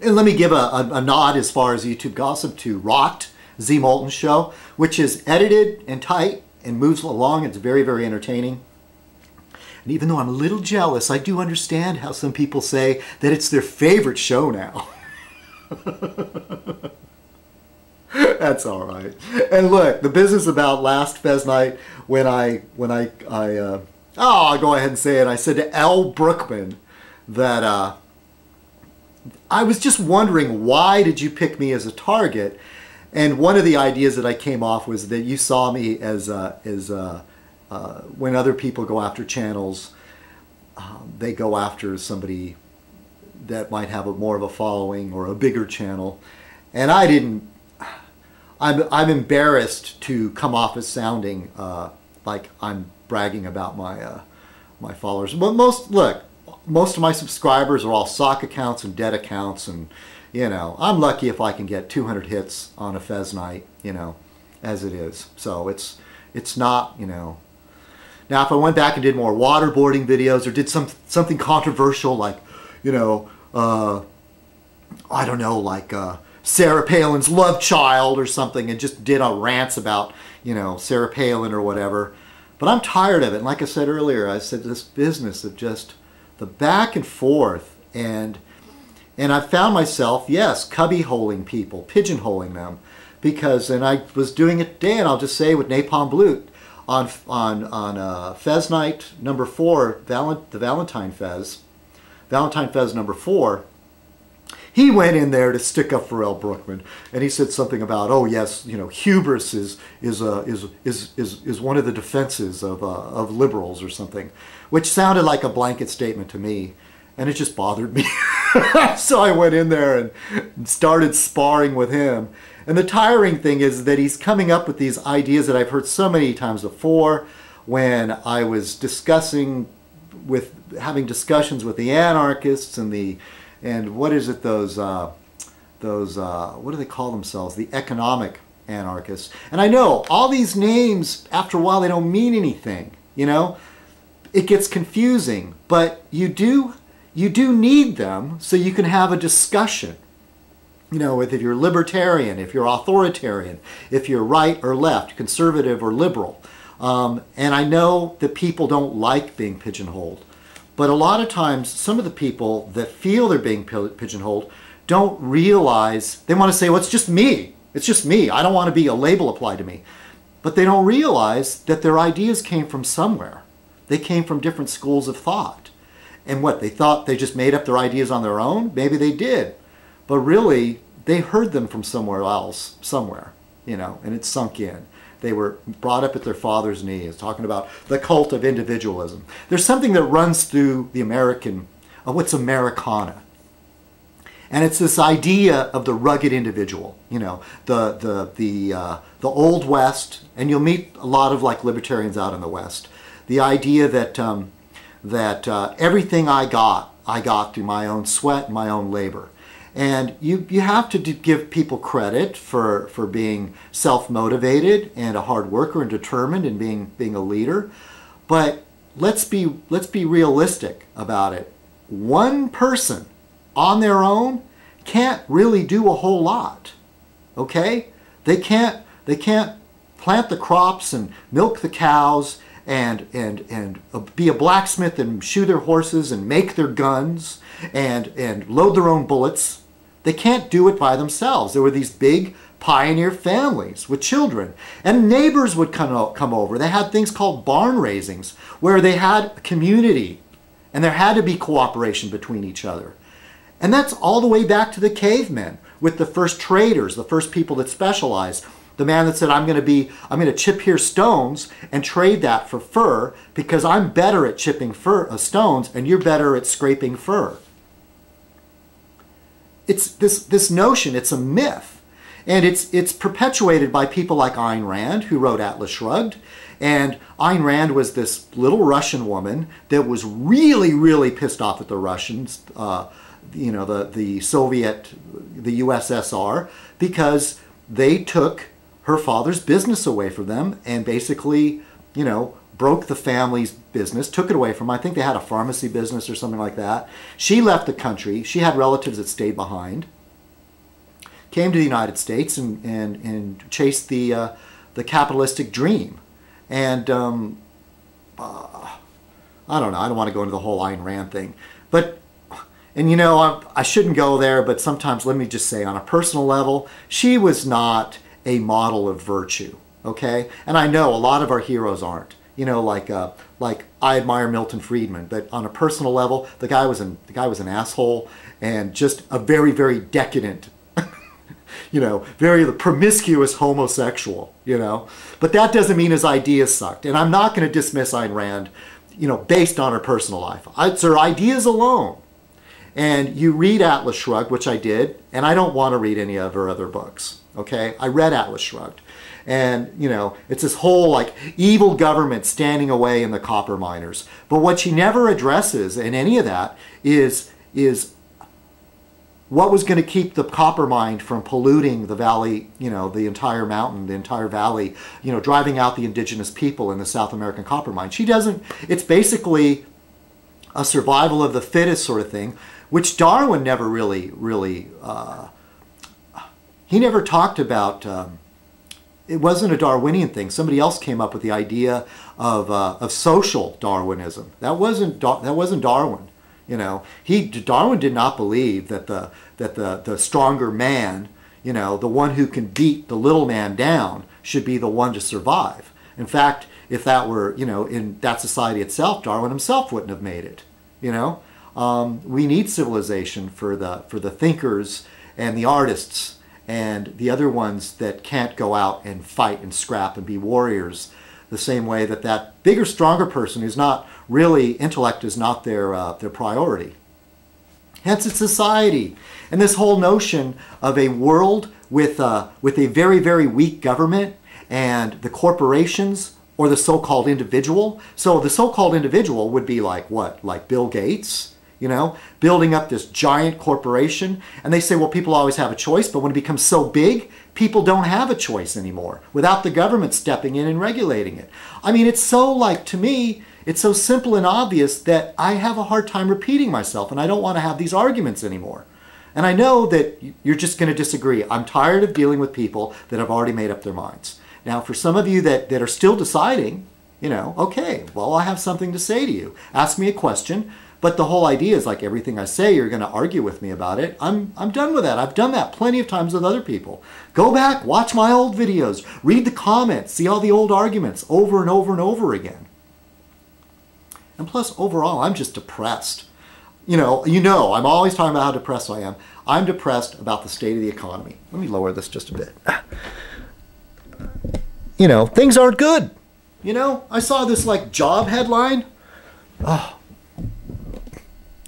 And let me give a nod as far as YouTube gossip to Rocked, Z Moulton's show, which is edited and tight and moves along. It's very, very entertaining. And even though I'm a little jealous, I do understand how some people say that it's their favorite show now. That's all right. And look, the business about last Fez night, I'll go ahead and say it. I said to L. Brookman that I was just wondering, why did you pick me as a target? And one of the ideas that I came off was that you saw me as when other people go after channels, they go after somebody that might have more of a following or a bigger channel. And I didn't. I'm embarrassed to come off as sounding like I'm bragging about my followers. But most of my subscribers are all sock accounts and dead accounts, and I'm lucky if I can get 200 hits on a Fez night, as it is. So it's not, Now, if I went back and did more waterboarding videos or did something controversial like, I don't know, like Sarah Palin's love child or something, and just did a rants about, Sarah Palin or whatever. But I'm tired of it. And like I said earlier, I said this business of just the back and forth, and I found myself, yes, cubby-holing people, pigeonholing them, and I was doing it today, and I'll just say with Napalm Blute on Fez Night number 4, the Valentine Fez number 4. He went in there to stick up for L. Brookman, and he said something about, oh yes, hubris is one of the defenses of liberals or something, which sounded like a blanket statement to me, and it just bothered me. So I went in there and started sparring with him. And the tiring thing is that he's coming up with these ideas that I've heard so many times before when I was having discussions with the anarchists and what is it, those what do they call themselves? The economic anarchists. And I know all these names, after a while, they don't mean anything, It gets confusing, but you do need them so you can have a discussion. If you're libertarian, if you're authoritarian, if you're right or left, conservative or liberal. And I know that people don't like being pigeonholed. But a lot of times, some of the people that feel they're being pigeonholed don't realize, they want to say, well, it's just me. It's just me. I don't want to be a label applied to me. But they don't realize that their ideas came from somewhere. They came from different schools of thought. And what, they thought they just made up their ideas on their own? Maybe they did. But really, they heard them from somewhere else, somewhere, and it sunk in. They were brought up at their father's knees, talking about the cult of individualism. There's something that runs through the what's Americana. And it's this idea of the rugged individual, the Old West, and you'll meet a lot of libertarians out in the West. The idea that everything I got through my own sweat and my own labor. And you have to give people credit for being self-motivated and a hard worker and determined and being a leader. But let's be realistic about it. One person on their own can't really do a whole lot. Okay? They can't plant the crops and milk the cows and be a blacksmith and shoe their horses and make their guns and load their own bullets. They can't do it by themselves. There were these big pioneer families with children, and neighbors would come over. They had things called barn raisings where they had a community, and there had to be cooperation between each other. And that's all the way back to the cavemen with the first traders, the first people that specialized. The man that said, I'm going to chip here stones and trade that for fur because I'm better at chipping stones and you're better at scraping fur. It's this notion, it's a myth. And it's perpetuated by people like Ayn Rand, who wrote Atlas Shrugged. And Ayn Rand was this little Russian woman that was really, really pissed off at the Russians, the Soviet, the USSR, because they took her father's business away from them and basically, broke the family's business, took it away from them. I think they had a pharmacy business or something like that. She left the country. She had relatives that stayed behind. came to the United States and chased the capitalistic dream. And I don't know, I don't want to go into the whole Ayn Rand thing. But, and you know, I shouldn't go there, but sometimes let me just say on a personal level, she was not a model of virtue, okay? And I know a lot of our heroes aren't. You know, like I admire Milton Friedman, but on a personal level, the guy was an asshole and just a very, very decadent, you know, very promiscuous homosexual, you know. But that doesn't mean his ideas sucked. And I'm not going to dismiss Ayn Rand, you know, based on her personal life. It's her ideas alone. And you read Atlas Shrugged, which I did, and I don't want to read any of her other books, okay? I read Atlas Shrugged. And, you know, it's this whole, like, evil government standing away in the copper miners. But what she never addresses in any of that is what was going to keep the copper mine from polluting the valley, you know, the entire mountain, the entire valley, you know, driving out the indigenous people in the South American copper mine. She doesn't, it's basically a survival of the fittest sort of thing, which Darwin never really, he never talked about. It wasn't a Darwinian thing. Somebody else came up with the idea of social Darwinism. That wasn't Darwin. You know, Darwin did not believe that the stronger man, you know, the one who can beat the little man down, should be the one to survive. In fact, if that were, you know, in that society itself, Darwin himself wouldn't have made it. You know, we need civilization for the thinkers and the artists and the other ones that can't go out and fight and scrap and be warriors the same way that bigger, stronger person who's not really, intellect is not their priority. Hence it's society. And this whole notion of a world with a very, very weak government and the corporations or the so-called individual. So the so-called individual would be like what? Like Bill Gates? You know, building up this giant corporation. And they say, well, people always have a choice, but when it becomes so big, people don't have a choice anymore without the government stepping in and regulating it. I mean, it's so like, to me, it's so simple and obvious that I have a hard time repeating myself, and I don't want to have these arguments anymore. And I know that you're just going to disagree. I'm tired of dealing with people that have already made up their minds. Now, for some of you that are still deciding, you know, okay, well, I have something to say to you. Ask me a question. But the whole idea is like everything I say, you're going to argue with me about it. I'm done with that. I've done that plenty of times with other people. Go back, watch my old videos, read the comments, see all the old arguments over and over and over again. And plus, overall, I'm just depressed. You know, I'm always talking about how depressed I am. I'm depressed about the state of the economy. Let me lower this just a bit. You know, things aren't good. You know, I saw this like job headline. Oh.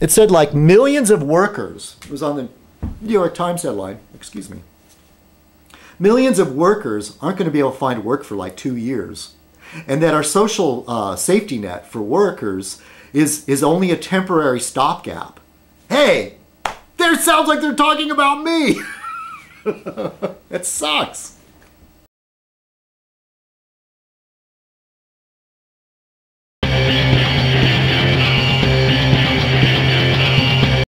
It said like millions of workers, it was on the New York Times headline, excuse me. Millions of workers aren't going to be able to find work for like 2 years. And that our social safety net for workers is only a temporary stopgap. Hey, there sounds like they're talking about me. It sucks.